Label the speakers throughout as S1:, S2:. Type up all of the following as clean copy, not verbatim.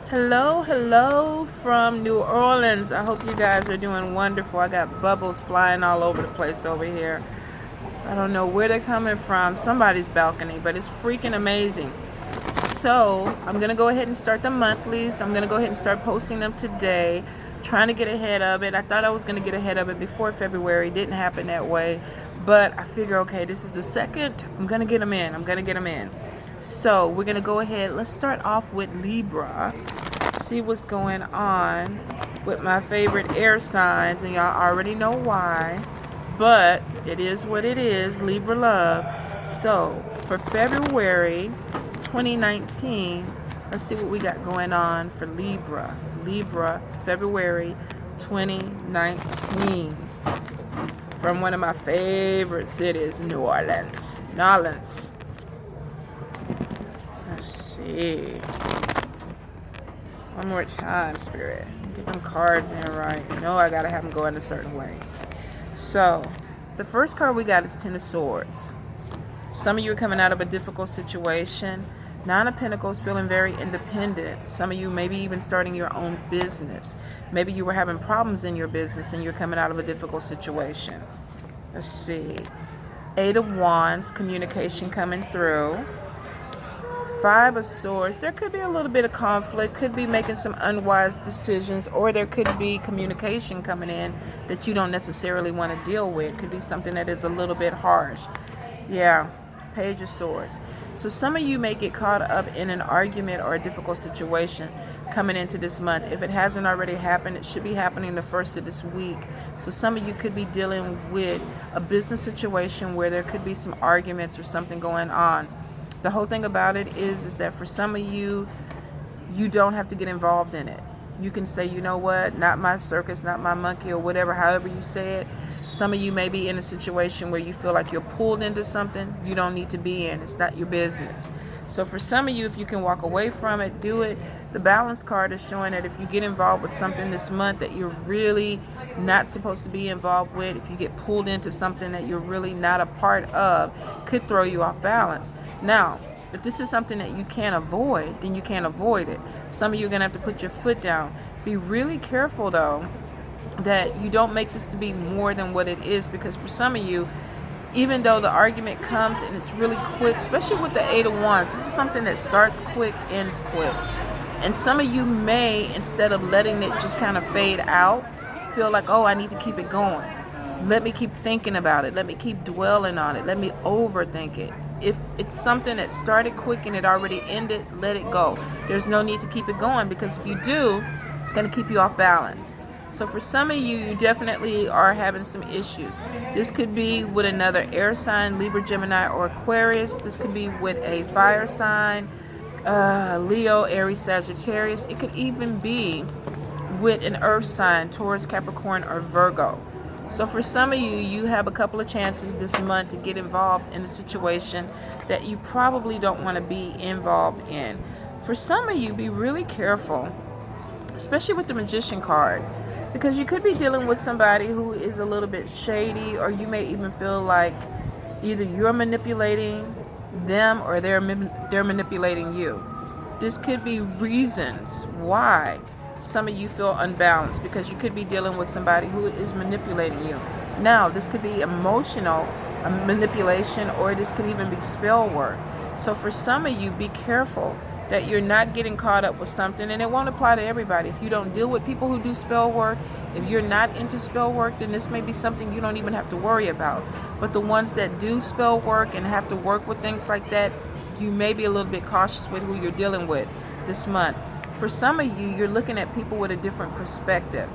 S1: Hello from New Orleans. I hope you guys are doing wonderful. I got bubbles flying all over the place over here. I don't know where they're coming from. Somebody's balcony, but it's freaking amazing. So I'm going to go ahead and start the monthlies. I'm going to go ahead and start posting them today. Trying to get ahead of it. I thought I was going to get ahead of it before February. It didn't happen that way. But I figure, okay, this is the second. I'm going to get them in. So we're going to go ahead. Let's start off with Libra. See what's going on with my favorite air signs. And y'all already know why. But it is what it is. Libra love. So for February 2019, let's see what we got going on for Libra. Libra, February 2019. From one of my favorite cities, New Orleans. Let's see. One more time, Spirit. Get them cards in right. You know I gotta have them go in a certain way. So, the first card we got is Ten of Swords. Some of you are coming out of a difficult situation. Nine of Pentacles, feeling very independent. Some of you maybe even starting your own business. Maybe you were having problems in your business and you're coming out of a difficult situation. Let's see. Eight of Wands, communication coming through. Five of Swords, there could be a little bit of conflict, could be making some unwise decisions, or there could be communication coming in that you don't necessarily want to deal with. Could be something that is a little bit harsh. Yeah, Page of Swords. So some of you may get caught up in an argument or a difficult situation coming into this month. If it hasn't already happened, it should be happening the first of this week. So some of you could be dealing with a business situation where there could be some arguments or something going on. The whole thing about it is that for some of you, you don't have to get involved in it. You can say, you know what, not my circus, not my monkey, or whatever, however you say it. Some of you may be in a situation where you feel like you're pulled into something you don't need to be in. It's not your business. So for some of you, if you can walk away from it, do it. The balance card is showing that if you get involved with something this month that you're really not supposed to be involved with, if you get pulled into something that you're really not a part of, could throw you off balance. Now, if this is something that you can't avoid, then you can't avoid it. Some of you are going to have to put your foot down. Be really careful, though, that you don't make this to be more than what it is, because for some of you, even though the argument comes and it's really quick, especially with the Eight of Wands, this is something that starts quick, ends quick. And some of you may, instead of letting it just kind of fade out, feel like, oh, I need to keep it going. Let me keep thinking about it. Let me keep dwelling on it. Let me overthink it. If it's something that started quick and it already ended, let it go. There's no need to keep it going, because if you do, it's going to keep you off balance. So for some of you, you definitely are having some issues. This could be with another air sign, Libra, Gemini, or Aquarius. This could be with a fire sign, Leo, Aries, Sagittarius. It could even be with an earth sign, Taurus, Capricorn, or Virgo. So for some of you, you have a couple of chances this month to get involved in a situation that you probably don't want to be involved in. For some of you, be really careful, especially with the Magician card, because you could be dealing with somebody who is a little bit shady, or you may even feel like either you're manipulating them or they're manipulating you. This could be reasons why some of you feel unbalanced, because you could be dealing with somebody who is manipulating you. Now, this could be emotional manipulation, or this could even be spell work. So for some of you, be careful that you're not getting caught up with something, and it won't apply to everybody. If you don't deal with people who do spell work, if you're not into spell work, then this may be something you don't even have to worry about. But the ones that do spell work and have to work with things like that, you may be a little bit cautious with who you're dealing with this month. For some of you, you're looking at people with a different perspective.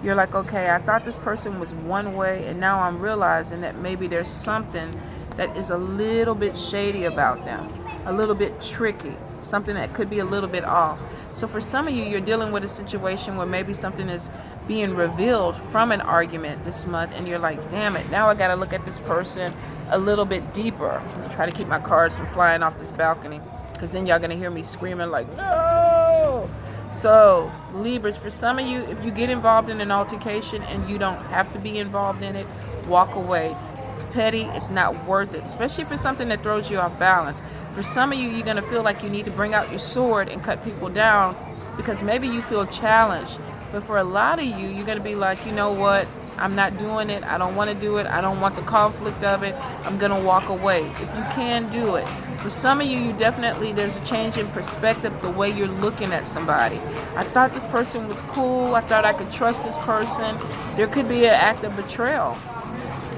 S1: You're like, okay, I thought this person was one way, and now I'm realizing that maybe there's something that is a little bit shady about them, a little bit tricky, something that could be a little bit off. So for some of you, you're dealing with a situation where maybe something is being revealed from an argument this month, and you're like, damn it, now I got to look at this person a little bit deeper. I'm trying to keep my cards from flying off this balcony, because then y'all going to hear me screaming like, no. So Libras, for some of you, if you get involved in an altercation and you don't have to be involved in it, walk away. It's petty. It's not worth it, especially for something that throws you off balance. For some of you, you're going to feel like you need to bring out your sword and cut people down because maybe you feel challenged. But for a lot of you, you're going to be like, you know what? I'm not doing it. I don't want to do it. I don't want the conflict of it. I'm going to walk away. If you can, do it. For some of you, there's a change in perspective, the way you're looking at somebody. I thought this person was cool. I thought I could trust this person. There could be an act of betrayal,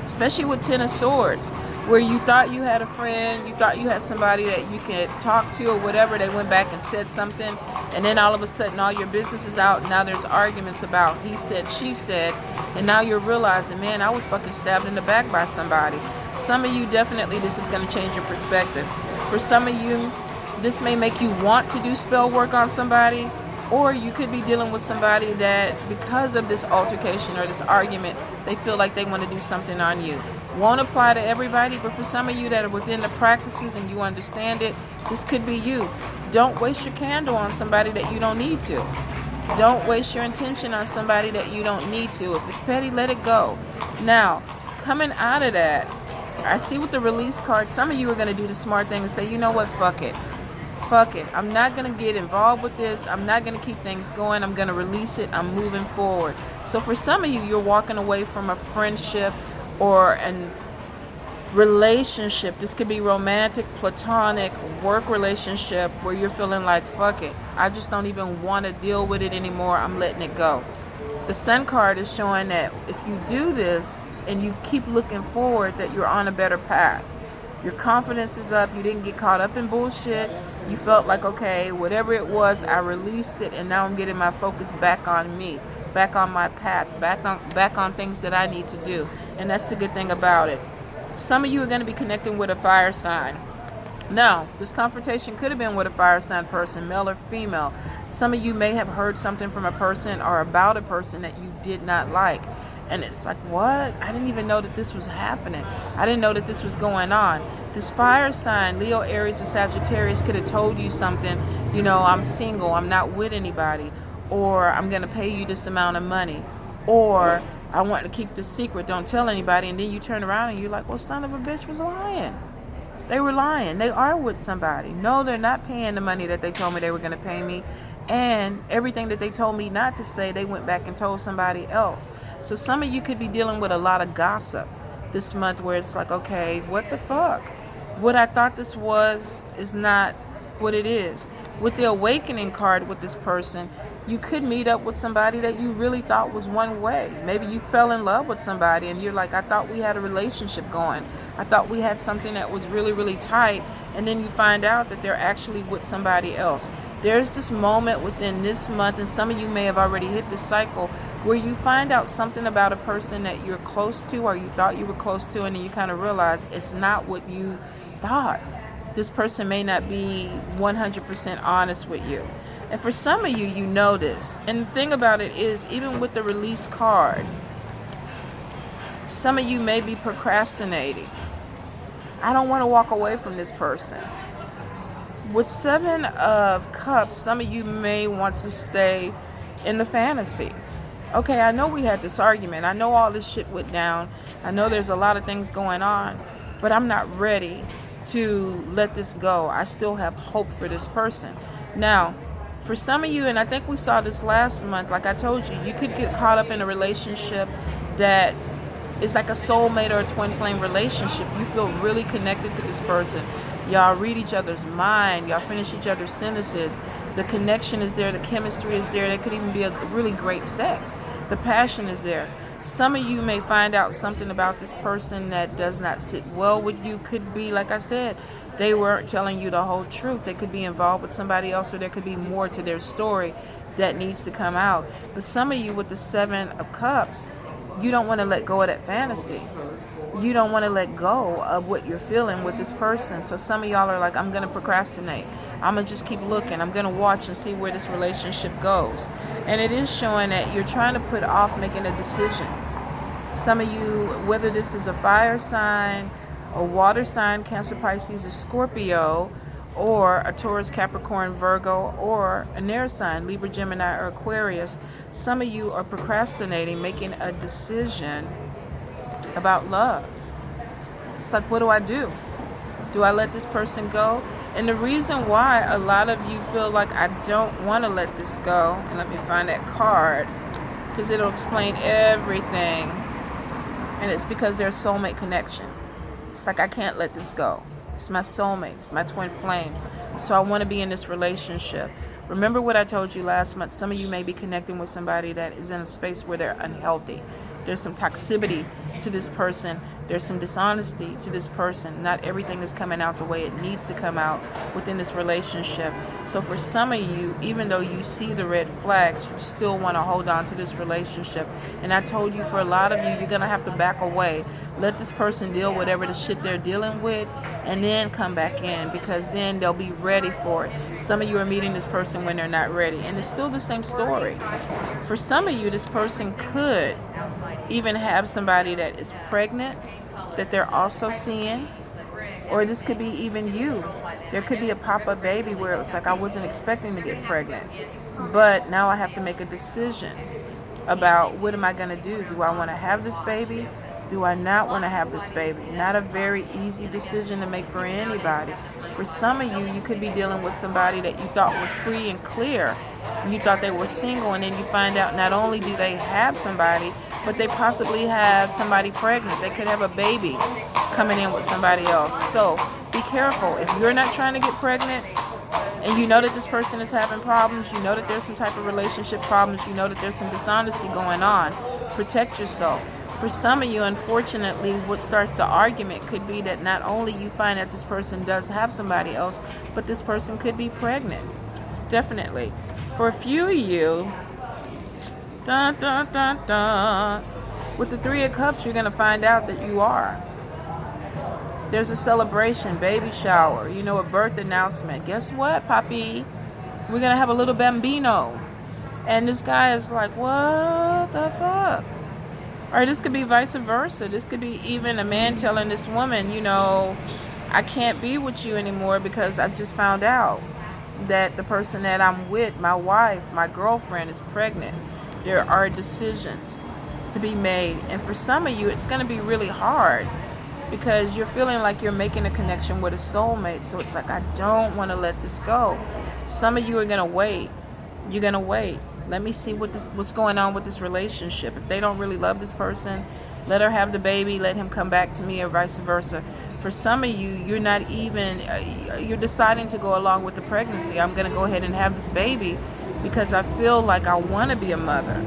S1: especially with Ten of Swords, where you thought you had a friend, you thought you had somebody that you could talk to or whatever. They went back and said something, and then all of a sudden all your business is out. Now there's arguments about he said, she said, and now you're realizing, man, I was fucking stabbed in the back by somebody. Some of you, definitely this is going to change your perspective. For some of you, this may make you want to do spell work on somebody, or you could be dealing with somebody that, because of this altercation or this argument, they feel like they want to do something on you. Won't apply to everybody, but for some of you that are within the practices and you understand it, this could be you. Don't waste your candle on somebody that you don't need to. Don't waste your intention on somebody that you don't need to. If it's petty, let it go. Now, coming out of that, I see with the release card, some of you are going to do the smart thing and say, you know what, fuck it. Fuck it. I'm not going to get involved with this. I'm not going to keep things going. I'm going to release it. I'm moving forward. So for some of you, you're walking away from a friendship or a relationship. This could be romantic, platonic, work relationship where you're feeling like, fuck it. I just don't even want to deal with it anymore. I'm letting it go. The Sun card is showing that if you do this and you keep looking forward, that you're on a better path. Your confidence is up. You didn't get caught up in bullshit. You felt like, okay, whatever it was, I released it, and now I'm getting my focus back on me, back on my path, back on things that I need to do. And that's the good thing about it. Some of you are going to be connecting with a fire sign. Now, this confrontation could have been with a fire sign person, male or female. Some of you may have heard something from a person or about a person that you did not like. And it's like, what? I didn't even know that this was happening. I didn't know that this was going on. This fire sign, Leo, Aries, or Sagittarius, could have told you something. You know, I'm single. I'm not with anybody. Or I'm going to pay you this amount of money. Or I want to keep this secret. Don't tell anybody. And then you turn around and you're like, well, son of a bitch was lying. They were lying. They are with somebody. No, they're not paying the money that they told me they were going to pay me. And everything that they told me not to say, they went back and told somebody else. So some of you could be dealing with a lot of gossip this month where it's like, okay, what the fuck? What I thought this was is not what it is. With the awakening card with this person, you could meet up with somebody that you really thought was one way. Maybe you fell in love with somebody and you're like, I thought we had a relationship going. I thought we had something that was really, really tight. And then you find out that they're actually with somebody else. There's this moment within this month, and some of you may have already hit this cycle, where you find out something about a person that you're close to or you thought you were close to, and then you kind of realize it's not what you thought. This person may not be 100% honest with you. And for some of you, you know this. And the thing about it is, even with the release card, some of you may be procrastinating. I don't want to walk away from this person. With Seven of Cups, some of you may want to stay in the fantasy. Okay, I know we had this argument. I know all this shit went down. I know there's a lot of things going on, but I'm not ready to let this go. I still have hope for this person. Now, for some of you, and I think we saw this last month, like I told you, you could get caught up in a relationship that is like a soulmate or a twin flame relationship. You feel really connected to this person. Y'all read each other's mind. Y'all finish each other's sentences. The connection is there. The chemistry is there. There could even be a really great sex. The passion is there. Some of you may find out something about this person that does not sit well with you. Could be, like I said, they weren't telling you the whole truth. They could be involved with somebody else, or there could be more to their story that needs to come out. But some of you with the Seven of Cups, you don't want to let go of that fantasy. You don't want to let go of what you're feeling with this person. So some of y'all are like, I'm going to procrastinate. I'm going to just keep looking. I'm going to watch and see where this relationship goes. And it is showing that you're trying to put off making a decision. Some of you, whether this is a fire sign, a water sign, Cancer, Pisces, or Scorpio, or a Taurus, Capricorn, Virgo, or an air sign, Libra, Gemini, or Aquarius, some of you are procrastinating making a decision about love. It's like, what do? Do I let this person go? And the reason why a lot of you feel like I don't want to let this go, and let me find that card, because it'll explain everything, and it's because there's soulmate connection. It's like I can't let this go. It's my soulmate. It's my twin flame. So I want to be in this relationship. Remember what I told you last month. Some of you may be connecting with somebody that is in a space where they're unhealthy. There's some toxicity to this person. There's some dishonesty to this person. Not everything is coming out the way it needs to come out within this relationship. So for some of you, even though you see the red flags, you still want to hold on to this relationship. And I told you, for a lot of you, you're going to have to back away. Let this person deal whatever the shit they're dealing with, and then come back in, because then they'll be ready for it. Some of you are meeting this person when they're not ready, and it's still the same story. For some of you, this person could even have somebody that is pregnant that they're also seeing, or this could be even you. There could be a pop-up baby where it's like, I wasn't expecting to get pregnant, but now I have to make a decision about what am I going to do. Do I want to have this baby? Do I not want to have this baby? Not a very easy decision to make for anybody. For some of you, you could be dealing with somebody that you thought was free and clear. You thought they were single, and then you find out not only do they have somebody, but they possibly have somebody pregnant. They could have a baby coming in with somebody else. So be careful. If you're not trying to get pregnant, and you know that this person is having problems, you know that there's some type of relationship problems, you know that there's some dishonesty going on, protect yourself. For some of you, unfortunately, what starts the argument could be that not only you find that this person does have somebody else, but this person could be pregnant. Definitely. For a few of you, dun, dun, dun, dun, with the Three of Cups, you're going to find out that you are. There's a celebration, baby shower, a birth announcement. Guess what, Papi? We're going to have a little bambino. And this guy is like, what the fuck? Or this could be vice versa. This could be even a man telling this woman, I can't be with you anymore because I just found out that the person that I'm with, my wife, my girlfriend, is pregnant. There are decisions to be made. And for some of you, it's going to be really hard because you're feeling like you're making a connection with a soulmate. So it's like, I don't want to let this go. Some of you are going to wait. You're going to wait. Let me see what's going on with this relationship. If they don't really love this person, let her have the baby, let him come back to me, or vice versa. For some of you, you're not even, you're deciding to go along with the pregnancy. I'm going to go ahead and have this baby because I feel like I want to be a mother.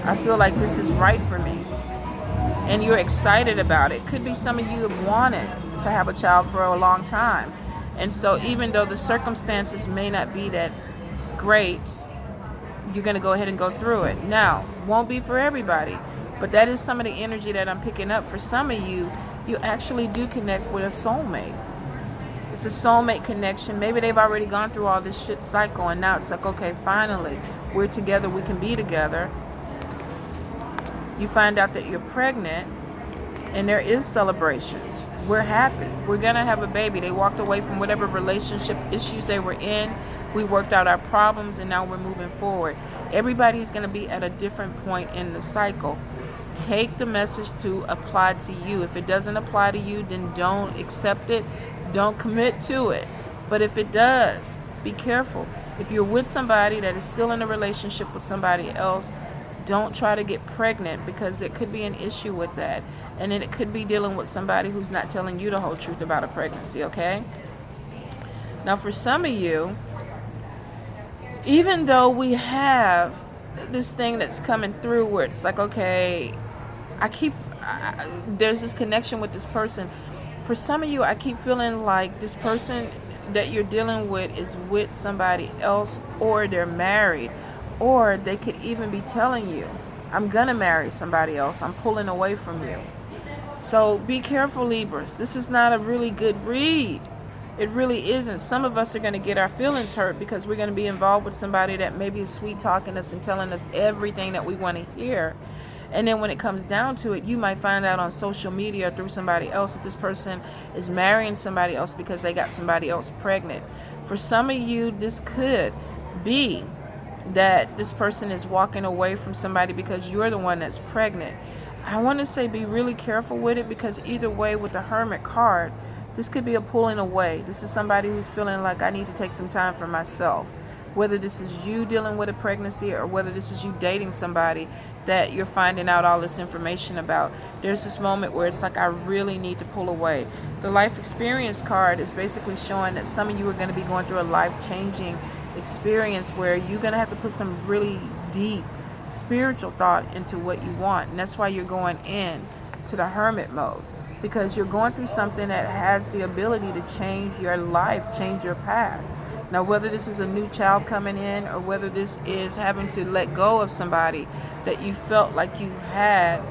S1: I feel like this is right for me. And you're excited about it. Could be some of you have wanted to have a child for a long time. And so even though the circumstances may not be that great, you're going to go ahead and go through it. Now, won't be for everybody, but that is some of the energy that I'm picking up. For some of you, you actually do connect with a soulmate. It's a soulmate connection. Maybe they've already gone through all this shit cycle, and now it's like, okay, finally, we're together, we can be together. You find out that you're pregnant, and there is celebrations. We're happy. We're going to have a baby. They walked away from whatever relationship issues they were in. We worked out our problems, and now we're moving forward. Everybody's going to be at a different point in the cycle. Take the message to apply to you. If it doesn't apply to you, then don't accept it. Don't commit to it. But if it does, be careful. If you're with somebody that is still in a relationship with somebody else, don't try to get pregnant, because there could be an issue with that. And then it could be dealing with somebody who's not telling you the whole truth about a pregnancy, okay? Now, for some of you, even though we have this thing that's coming through where it's like, okay, there's this connection with this person. For some of you, I keep feeling like this person that you're dealing with is with somebody else, or they're married, or they could even be telling you, I'm gonna marry somebody else, I'm pulling away from you. So be careful, Libras. This is not a really good read. It really isn't. Some of us are going to get our feelings hurt because we're going to be involved with somebody that maybe is sweet talking us and telling us everything that we want to hear. And then when it comes down to it, you might find out on social media or through somebody else that this person is marrying somebody else because they got somebody else pregnant. For some of you, this could be that this person is walking away from somebody because you're the one that's pregnant. I want to say be really careful with it, because either way, with the Hermit card, This could be a pulling away. This is somebody who's feeling like I need to take some time for myself. Whether this is you dealing with a pregnancy or whether this is you dating somebody that you're finding out all this information about. There's this moment where it's like, I really need to pull away. The life experience card is basically showing that some of you are going to be going through a life-changing experience where you're going to have to put some really deep spiritual thought into what you want. And that's why you're going in to the hermit mode, because you're going through something that has the ability to change your life, change your path. Now, whether this is a new child coming in or whether this is having to let go of somebody that you felt like you had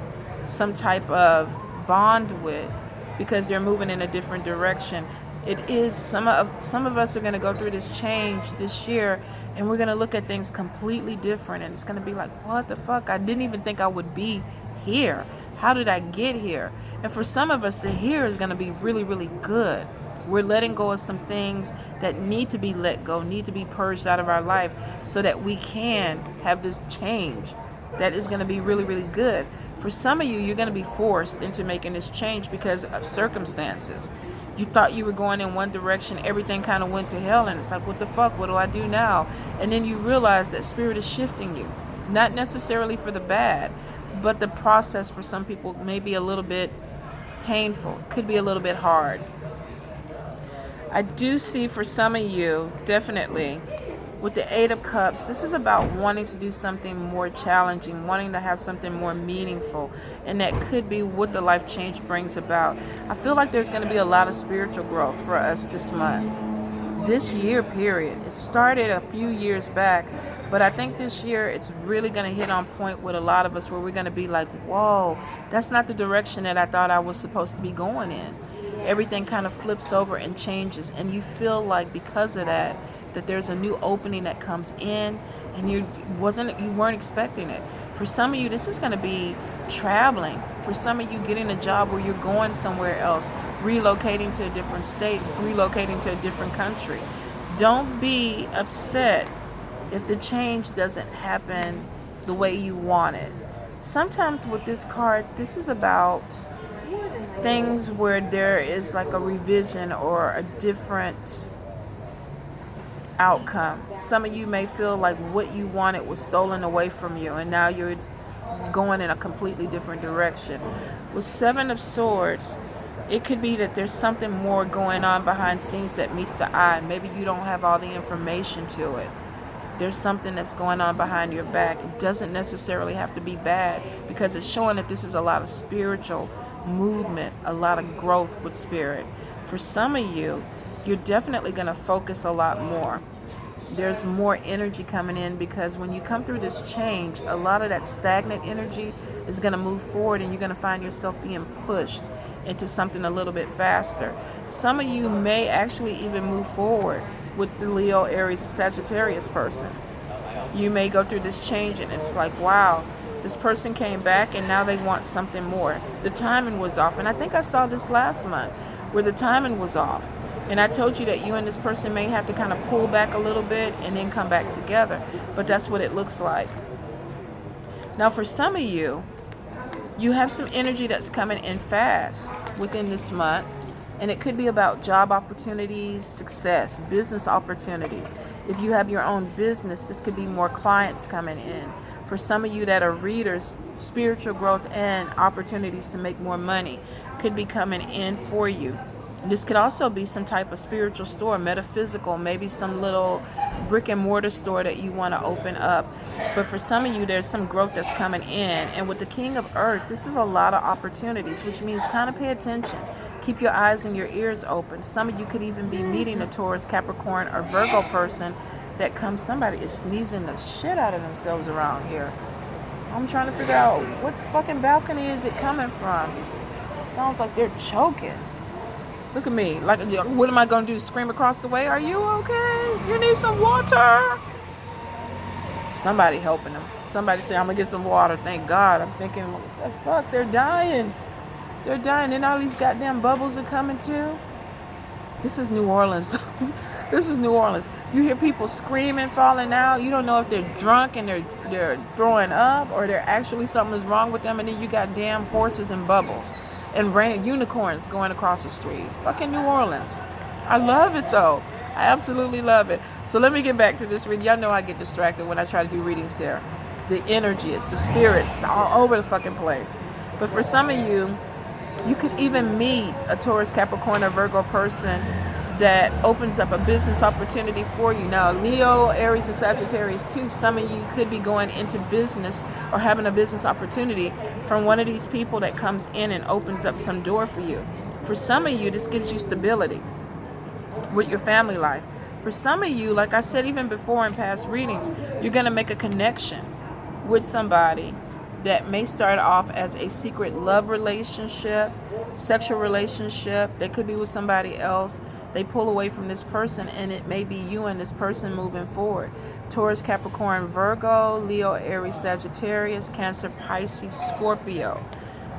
S1: some type of bond with because they're moving in a different direction. It is some of us are going to go through this change this year, and we're going to look at things completely different, and it's going to be like, what the fuck? I didn't even think I would be here. How did I get here? And for some of us, the here is going to be really, really good. We're letting go of some things that need to be let go, need to be purged out of our life so that we can have this change that is going to be really, really good. For some of you, you're going to be forced into making this change because of circumstances. You thought you were going in one direction, everything kind of went to hell, and it's like, what the fuck, what do I do now? And then you realize that spirit is shifting you, not necessarily for the bad, but the process for some people may be a little bit painful, could be a little bit hard. I do see for some of you, definitely, with the Eight of Cups, this is about wanting to do something more challenging, wanting to have something more meaningful, and that could be what the life change brings about. I feel like there's going to be a lot of spiritual growth for us this month, this year period. It started a few years back, but I think this year it's really going to hit on point with a lot of us where we're going to be like, whoa, that's not the direction that I thought I was supposed to be going in. Everything kind of flips over and changes, and you feel like because of that there's a new opening that comes in, and you weren't expecting it. For some of you, this is going to be traveling. For some of you, getting a job where you're going somewhere else, relocating to a different state, relocating to a different country. Don't be upset if the change doesn't happen the way you want it. Sometimes with this card, this is about things where there is like a revision or a different outcome. Some of you may feel like what you wanted was stolen away from you, and now you're going in a completely different direction. With Seven of Swords, it could be that there's something more going on behind scenes that meets the eye. Maybe you don't have all the information to it. There's something that's going on behind your back. It doesn't necessarily have to be bad, because it's showing that this is a lot of spiritual movement, a lot of growth with spirit. For some of you, you're definitely going to focus a lot more. There's more energy coming in, because when you come through this change, a lot of that stagnant energy is going to move forward, and you're going to find yourself being pushed into something a little bit faster. Some of you may actually even move forward with the Leo, Aries, Sagittarius person. You may go through this change, and it's like, wow, this person came back and now they want something more. The timing was off, and I think I saw this last month where the timing was off. And I told you that you and this person may have to kind of pull back a little bit and then come back together. But that's what it looks like. Now, for some of you, you have some energy that's coming in fast within this month. And it could be about job opportunities, success, business opportunities. If you have your own business, this could be more clients coming in. For some of you that are readers, spiritual growth and opportunities to make more money could be coming in for you. This could also be some type of spiritual store, metaphysical, maybe some little brick and mortar store that you want to open up. But for some of you, there's some growth that's coming in. And with the King of Earth, this is a lot of opportunities, which means kind of pay attention. Keep your eyes and your ears open. Some of you could even be meeting a Taurus, Capricorn, or Virgo person that comes. Somebody is sneezing the shit out of themselves around here. I'm trying to figure out what fucking balcony is it coming from. It sounds like they're choking. Look at me. Like, what am I going to do? Scream across the way? Are you okay? You need some water? Somebody helping them. Somebody say, I'm going to get some water. Thank God. I'm thinking, what the fuck? They're dying. They're dying. And all these goddamn bubbles are coming too. This is New Orleans. This is New Orleans. You hear people screaming, falling out. You don't know if they're drunk and they're throwing up, or they're actually something is wrong with them. And then you got damn horses and bubbles. and unicorns going across the street. Fucking New Orleans. I love it though. I absolutely love it. So let me get back to this reading. Y'all know I get distracted when I try to do readings here. The energy, it's the spirits all over the fucking place. But for some of you, you could even meet a Taurus, Capricorn, or Virgo person that opens up a business opportunity for you. Now, Leo, Aries, and Sagittarius too, some of you could be going into business or having a business opportunity from one of these people that comes in and opens up some door for you. For some of you, this gives you stability with your family life. For some of you, like I said even before in past readings, you're going to make a connection with somebody that may start off as a secret love relationship, sexual relationship. They could be with somebody else. They pull away from this person, and it may be you and this person moving forward. Taurus, Capricorn, Virgo, Leo, Aries, Sagittarius, Cancer, Pisces, Scorpio.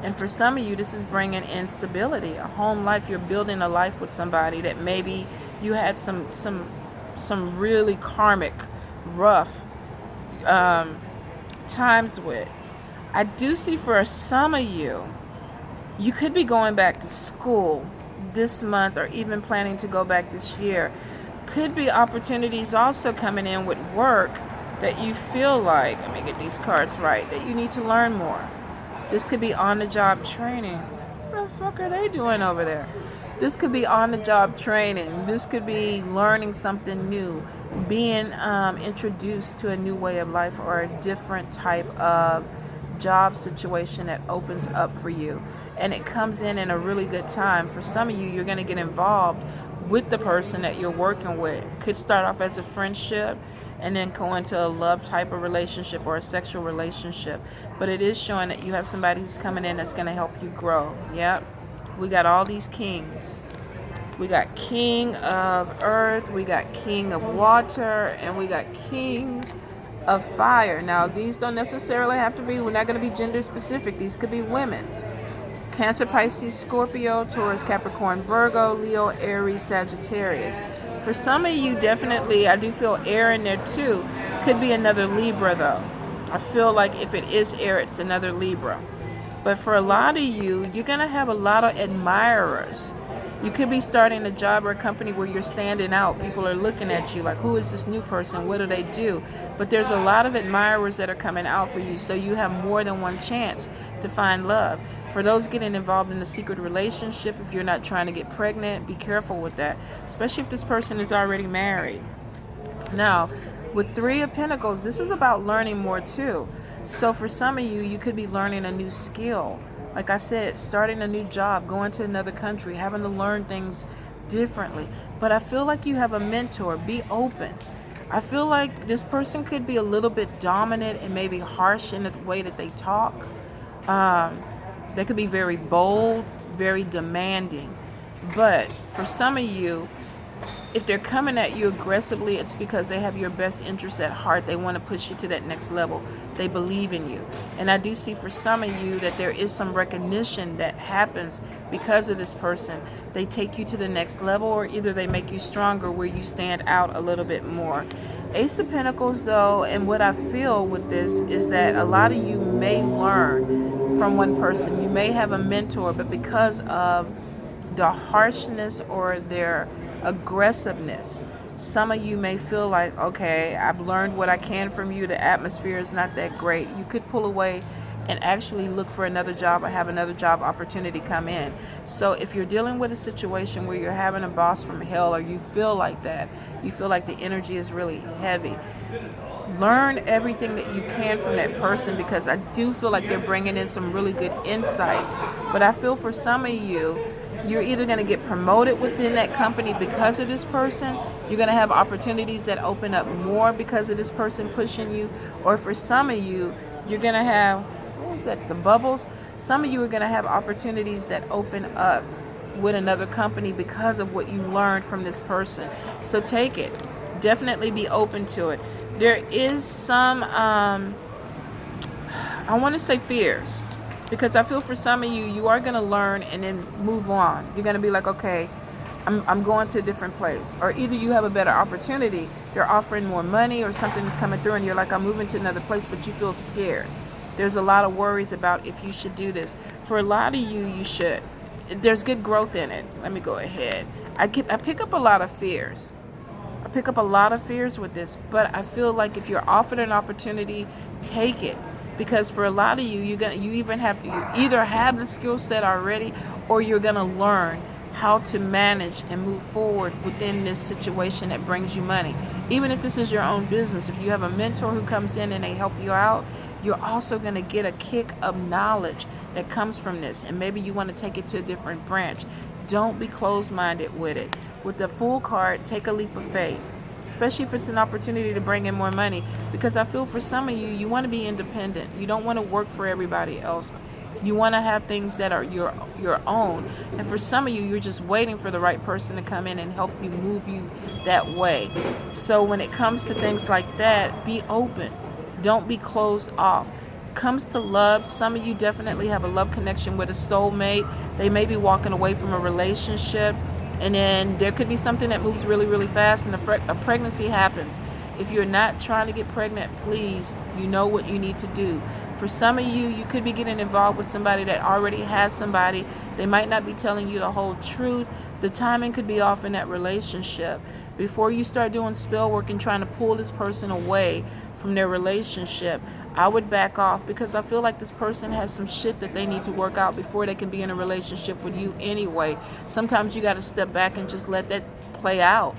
S1: And for some of you, this is bringing in stability, a home life. You're building a life with somebody that maybe you had some really karmic, rough times with. I do see for some of you, you could be going back to school this month or even planning to go back this year. Could be opportunities also coming in with work that you feel like, let me get these cards right, that you need to learn more. This could be on-the-job training. What the fuck are they doing over there? This could be on-the-job training. This could be learning something new, being introduced to a new way of life or a different type of job situation that opens up for you. And it comes in a really good time. For some of you, you're going to get involved with the person that you're working with. Could start off as a friendship and then go into a love type of relationship or a sexual relationship. But it is showing that you have somebody who's coming in that's going to help you grow. Yep. We got all these kings. We got king of earth, we got king of water, and we got king of fire. Now, these don't necessarily have to be, we're not going to be gender specific. These could be women. Cancer, Pisces, Scorpio, Taurus, Capricorn, Virgo, Leo, Aries, Sagittarius. For some of you, definitely, I do feel air in there too. Could be another Libra though. I feel like if it is air, it's another Libra. But for a lot of you, you're going to have a lot of admirers. You could be starting a job or a company where you're standing out. People are looking at you like, who is this new person? What do they do? But there's a lot of admirers that are coming out for you, so you have more than one chance to find love. For those getting involved in a secret relationship, if you're not trying to get pregnant, be careful with that, especially if this person is already married. Now, with Three of Pentacles, this is about learning more too. So for some of you, you could be learning a new skill. Like I said, starting a new job, going to another country, having to learn things differently. But I feel like you have a mentor. Be open. I feel like this person could be a little bit dominant and maybe harsh in the way that they talk. They could be very bold, very demanding. But for some of you, if they're coming at you aggressively, it's because they have your best interest at heart. They want to push you to that next level. They believe in you. And I do see for some of you that there is some recognition that happens because of this person. They take you to the next level, or either they make you stronger where you stand out a little bit more. Ace of Pentacles though, and what I feel with this is that a lot of you may learn from one person. You may have a mentor, but because of the harshness or their aggressiveness, some of you may feel like, okay, I've learned what I can from you. The atmosphere is not that great. You could pull away and actually look for another job or have another job opportunity come in. So if you're dealing with a situation where you're having a boss from hell, or you feel like that, you feel like the energy is really heavy, learn everything that you can from that person, because I do feel like they're bringing in some really good insights. But I feel for some of you, you're either going to get promoted within that company because of this person, you're going to have opportunities that open up more because of this person pushing you, or for some of you, you're going to have, what was that, the bubbles? Some of you are going to have opportunities that open up with another company because of what you learned from this person. So take it. Definitely be open to it. There is some, I want to say fears. Because I feel for some of you, you are going to learn and then move on. You're going to be like, okay, I'm going to a different place. Or either you have a better opportunity, they're offering more money, or something is coming through and you're like, I'm moving to another place, but you feel scared. There's a lot of worries about if you should do this. For a lot of you, you should. There's good growth in it. Let me go ahead. I pick up a lot of fears. I pick up a lot of fears with this, but I feel like if you're offered an opportunity, take it. Because for a lot of you, you either have the skill set already, or you're gonna learn how to manage and move forward within this situation that brings you money. Even if this is your own business, if you have a mentor who comes in and they help you out, you're also going to get a kick of knowledge that comes from this, and maybe you want to take it to a different branch. Don't be closed-minded with it. With the Fool card, take a leap of faith, especially if it's an opportunity to bring in more money, because I feel for some of you, you want to be independent. You don't want to work for everybody else. You want to have things that are your own. And for some of you, you're just waiting for the right person to come in and help you move you that way. So when it comes to things like that, be open. Don't be closed off. Comes to love, some of you definitely have a love connection with a soulmate. They may be walking away from a relationship, and then there could be something that moves really, really fast, and a pregnancy happens. If you're not trying to get pregnant, please, you know what you need to do. For some of you, you could be getting involved with somebody that already has somebody. They might not be telling you the whole truth. The timing could be off in that relationship. Before you start doing spell work and trying to pull this person away from their relationship, I would back off, because I feel like this person has some shit that they need to work out before they can be in a relationship with you anyway. Sometimes you got to step back and just let that play out.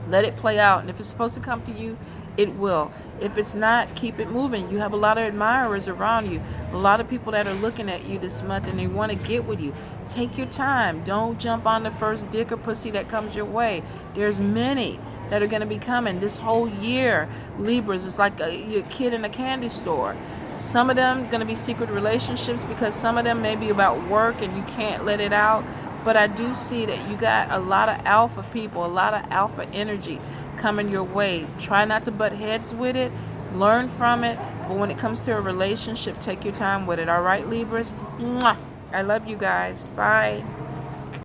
S1: Let it play out. And if it's supposed to come to you, it will. If it's not, keep it moving. You have a lot of admirers around you, a lot of people that are looking at you this month and they want to get with you. Take your time. Don't jump on the first dick or pussy that comes your way. There's many that are going to be coming this whole year. Libras, it's like a kid in a candy store. Some of them going to be secret relationships, because some of them may be about work and you can't let it out. But I do see that you got a lot of alpha people, a lot of alpha energy coming your way. Try not to butt heads with it. Learn from it. But when it comes to a relationship, take your time with it. All right, Libras? Mwah. I love you guys. Bye.